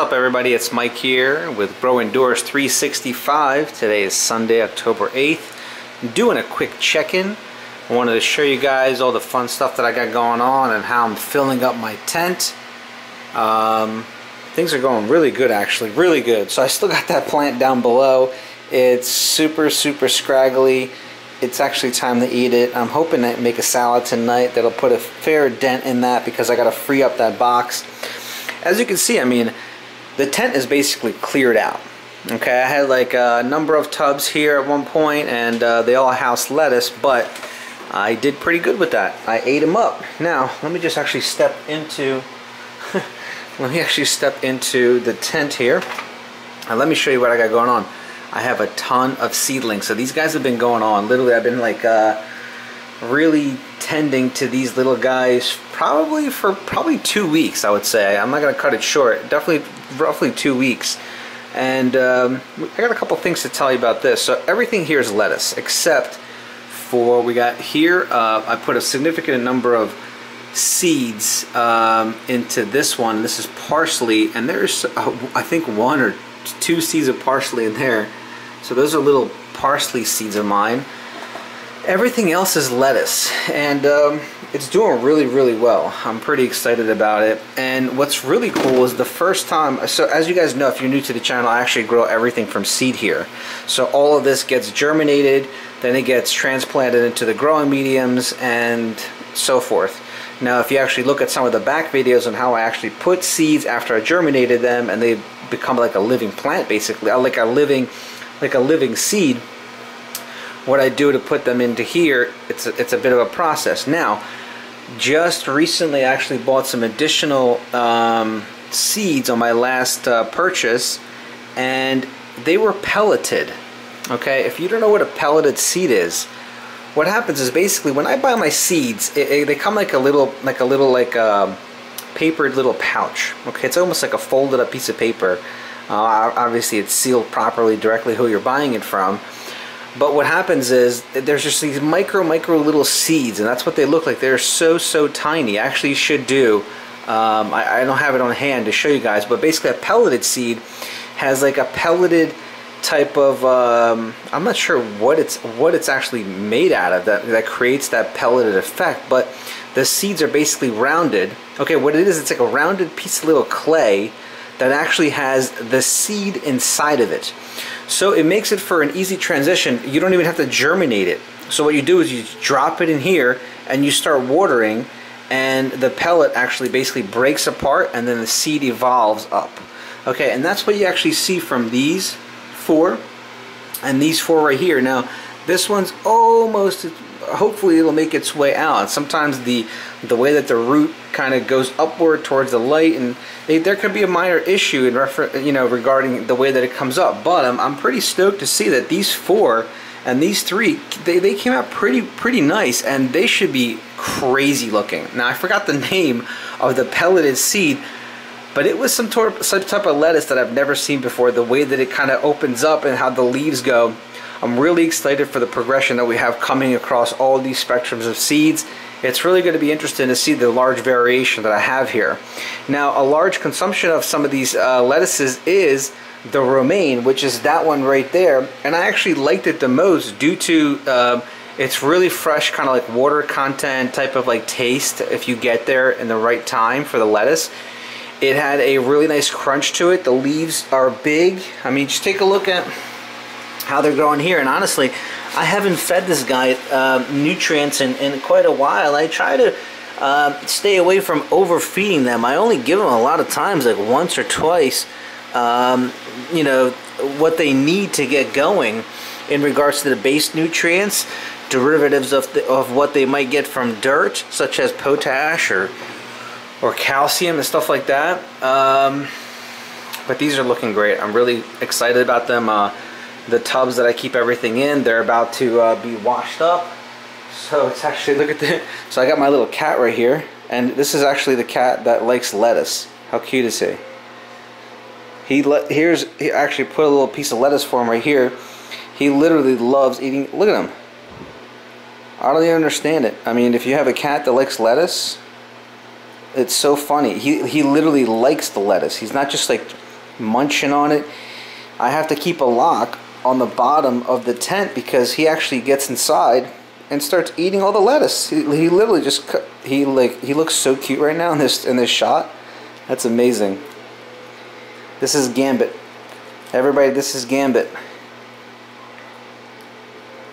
up everybody, it's Mike here with Grow Indoors 365. Today is Sunday, October 8th. I'm doing a quick check-in. I wanted to show you guys all the fun stuff that I got going on and how I'm filling up my tent. Things are going really good, actually, really good. So I still got that plant down below. It's super scraggly. It's actually time to eat it. I'm hoping to make a salad tonight that'll put a fair dent in that because I got to free up that box. As you can see, I mean, the tent is basically cleared out. Okay, I had like a number of tubs here at one point, and they all housed lettuce, but I did pretty good with that. I ate them up. Now, let me just actually step into the tent here, and let me show you what I got going on. I have a ton of seedlings. So these guys have been going on. Literally, I've been like really tending to these little guys for probably 2 weeks, I would say. I'm not going to cut it short. Definitely roughly 2 weeks. And I got a couple things to tell you about this. So everything here is lettuce, except for we got here, I put a significant number of seeds into this one. This is parsley, and there's I think 1 or 2 seeds of parsley in there. So those are little parsley seeds of mine. Everything else is lettuce, and it's doing really well. I'm pretty excited about it. And what's really cool is the first time, so as you guys know, if you're new to the channel, I actually grow everything from seed here. So all of this gets germinated, then it gets transplanted into the growing mediums and so forth. Now if you actually look at some of the back videos on how I actually put seeds after I germinated them and they become like a living plant, basically, like a living seed, what I do to put them into here, it's a bit of a process. Now, just recently I actually bought some additional seeds on my last purchase, and they were pelleted. Okay, if you don't know what a pelleted seed is, what happens is basically when I buy my seeds, they come like a little papered little pouch. Okay, it's almost like a folded up piece of paper. Obviously it's sealed properly directly who you're buying it from. But what happens is there's just these micro little seeds, and that's what they look like. They're so tiny. I actually should do, I don't have it on hand to show you guys, but basically a pelleted seed has like a pelleted type of, I'm not sure what it's actually made out of that creates that pelleted effect, but the seeds are basically rounded. Okay, what it is, it's like a rounded piece of little clay that actually has the seed inside of it. So it makes it for an easy transition. You don't even have to germinate it. So what you do is you drop it in here and you start watering, and the pellet actually basically breaks apart, and then the seed evolves up. Okay, and that's what you actually see from these 4 and these 4 right here. Now this one's almost, hopefully it'll make its way out. Sometimes the way that the root kind of goes upward towards the light, and there could be a minor issue in regarding the way that it comes up. But I'm pretty stoked to see that these 4 and these 3 they came out pretty nice, and they should be crazy looking. Now I forgot the name of the pelleted seed, but it was some type of lettuce that I've never seen before. The way that it kind of opens up and how the leaves go. I'm really excited for the progression that we have coming across all these spectrums of seeds. It's really going to be interesting to see the large variation that I have here. Now, a large consumption of some of these lettuces is the romaine, which is that one right there. And I actually liked it the most due to it's really fresh, kind of like water content type of like taste if you get there in the right time for the lettuce. It had a really nice crunch to it. The leaves are big. I mean, just take a look at how they're growing here, and honestly I haven't fed this guy nutrients in quite a while. I try to stay away from overfeeding them. I only give them a lot of times, like once or twice, you know, what they need to get going in regards to the base nutrients, derivatives of what they might get from dirt, such as potash or calcium and stuff like that. But these are looking great. I'm really excited about them. The tubs that I keep everything in, they're about to be washed up. So it's actually, look at this. So I got my little cat right here, and this is actually the cat that likes lettuce. How cute is he? He actually put a little piece of lettuce for him right here. He literally loves eating. Look at him. I don't even understand it. I mean, if you have a cat that likes lettuce, it's so funny. He literally likes the lettuce. He's not just like munching on it. I have to keep a lock on the bottom of the tent because he actually gets inside and starts eating all the lettuce. He literally just he looks so cute right now in this shot. That's amazing. This is Gambit. Everybody, this is Gambit.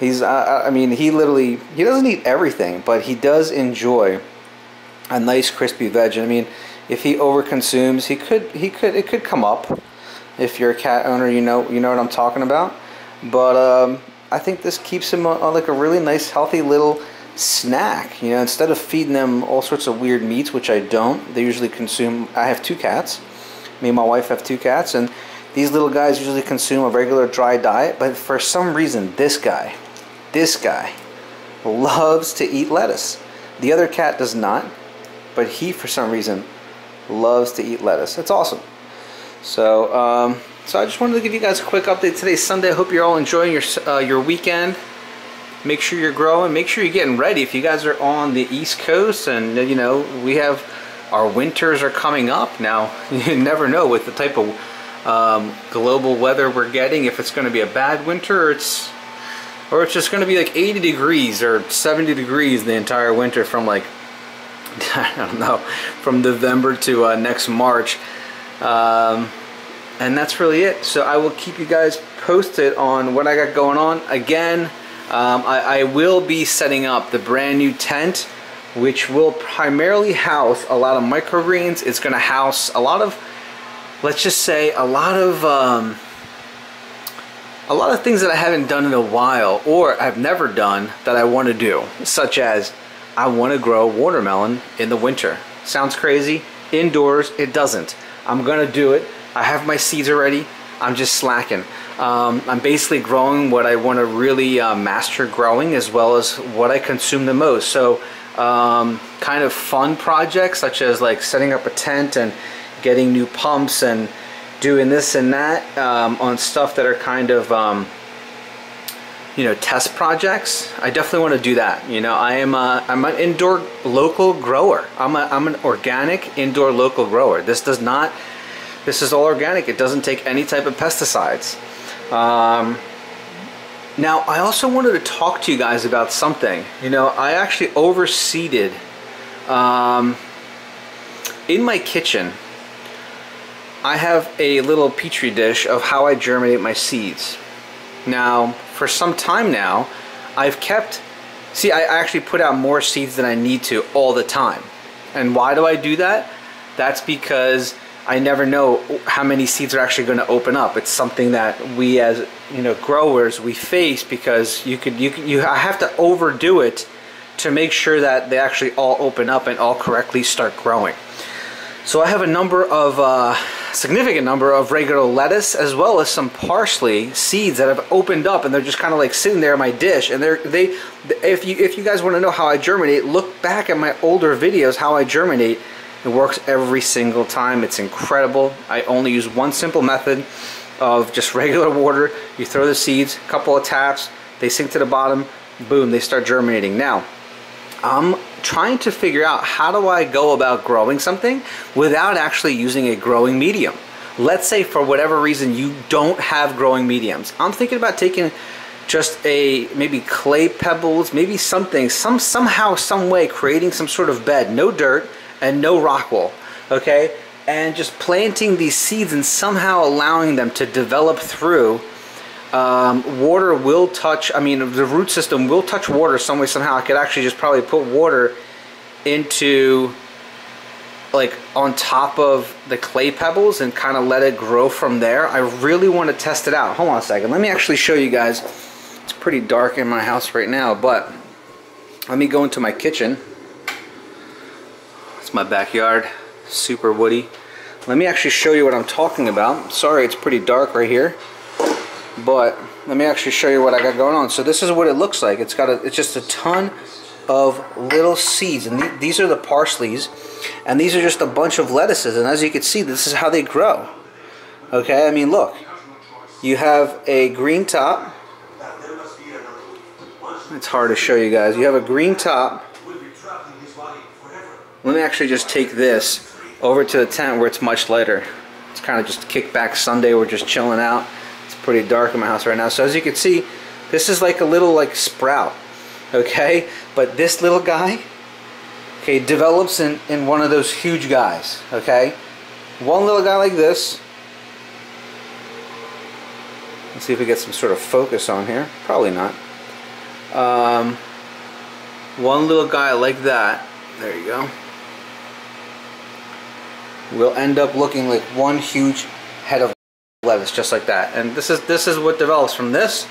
He's I mean, he doesn't eat everything, but he does enjoy a nice crispy veg. I mean, if he overconsumes, it could come up. If you're a cat owner, you know what I'm talking about. But I think this keeps him like a really nice, healthy little snack. You know, instead of feeding them all sorts of weird meats, which I don't. They usually consume. I have 2 cats. Me and my wife have 2 cats, and these little guys usually consume a regular dry diet. But for some reason, this guy loves to eat lettuce. The other cat does not, but he, for some reason, loves to eat lettuce. It's awesome. So, so I just wanted to give you guys a quick update. Today's Sunday. I hope you're all enjoying your weekend. Make sure you're growing. Make sure you're getting ready. If you guys are on the East Coast, and you know, we have our winters are coming up now. You never know with the type of global weather we're getting, if it's going to be a bad winter, or it's just going to be like 80 degrees or 70 degrees the entire winter from like, I don't know, from November to next March. And that's really it. So I will keep you guys posted on what I got going on. Again, I will be setting up the brand new tent, which will primarily house a lot of microgreens. It's going to house a lot of, let's just say, a lot of things that I haven't done in a while, or I've never done that I want to do, such as I want to grow watermelon in the winter. Sounds crazy. Indoors, it doesn't. I'm gonna do it. I have my seeds already. I'm just slacking. I'm basically growing what I want to really master growing, as well as what I consume the most. So kind of fun projects such as like setting up a tent and getting new pumps and doing this and that on stuff that are kind of you know, test projects. I definitely want to do that. You know, I'm an indoor local grower. I'm an organic indoor local grower. This is all organic. It doesn't take any type of pesticides. Now, I also wanted to talk to you guys about something. You know, I actually overseeded in my kitchen. I have a little petri dish of how I germinate my seeds. Now, for some time now, I've kept, see, I actually put out more seeds than I need to all the time. And why do I do that? That's because I never know how many seeds are actually going to open up. It's something that we, as you know, growers, we face, because I have to overdo it to make sure that they actually all open up and all correctly start growing. So I have a significant number of regular lettuce, as well as some parsley seeds that have opened up, and they're just kind of like sitting there in my dish. And if you guys want to know how I germinate, look back at my older videos how I germinate. It works every single time. It's incredible. I only use one simple method of just regular water. You throw the seeds, a couple of taps, they sink to the bottom, boom, they start germinating. Now, I'm trying to figure out, how do I go about growing something without actually using a growing medium? Let's say for whatever reason you don't have growing mediums. I'm thinking about taking just maybe clay pebbles, maybe something, somehow, some way, creating some sort of bed, no dirt and no rock wool, okay? And just planting these seeds and somehow allowing them to develop through. Water will touch, I mean, the root system will touch water some way, somehow. I could actually just probably put water into, like, on top of the clay pebbles and kind of let it grow from there. I really want to test it out. Hold on a second. Let me actually show you guys. It's pretty dark in my house right now, but let me go into my kitchen. It's my backyard, super woody. Let me actually show you what I'm talking about. Sorry, it's pretty dark right here. But let me actually show you what I got going on. So this is what it looks like. It's just a ton of little seeds, and these are the parsleys, and these are just a bunch of lettuces. And as you can see, this is how they grow. Okay, I mean, look, you have a green top. It's hard to show you guys. You have a green top. Let me actually just take this over to the tent where it's much lighter. It's kind of just a kickback Sunday. We're just chilling out. It's pretty dark in my house right now. So as you can see, this is like a little like sprout, okay? But this little guy, okay, develops in one of those huge guys, okay? One little guy like this. Let's see if we get some sort of focus on here. Probably not. One little guy like that. There you go. Will end up looking like one huge head of lettuce, just like that. And this is what develops from this.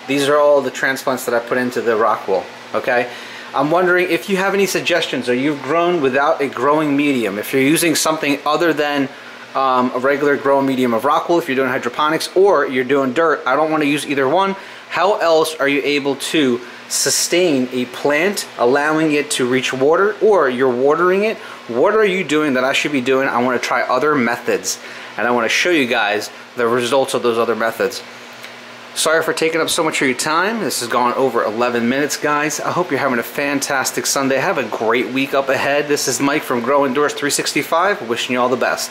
These are all the transplants that I put into the rock wool. Okay. I'm wondering if you have any suggestions, or you've grown without a growing medium. If you're using something other than a regular growing medium of rock wool, if you're doing hydroponics, or you're doing dirt, I don't want to use either one. How else are you able to sustain a plant, allowing it to reach water, or you're watering it? What are you doing that I should be doing? I want to try other methods, and I want to show you guys the results of those other methods. Sorry for taking up so much of your time. This has gone over 11 minutes, guys. I hope you're having a fantastic Sunday. Have a great week up ahead. This is Mike from Grow Indoors 365, wishing you all the best.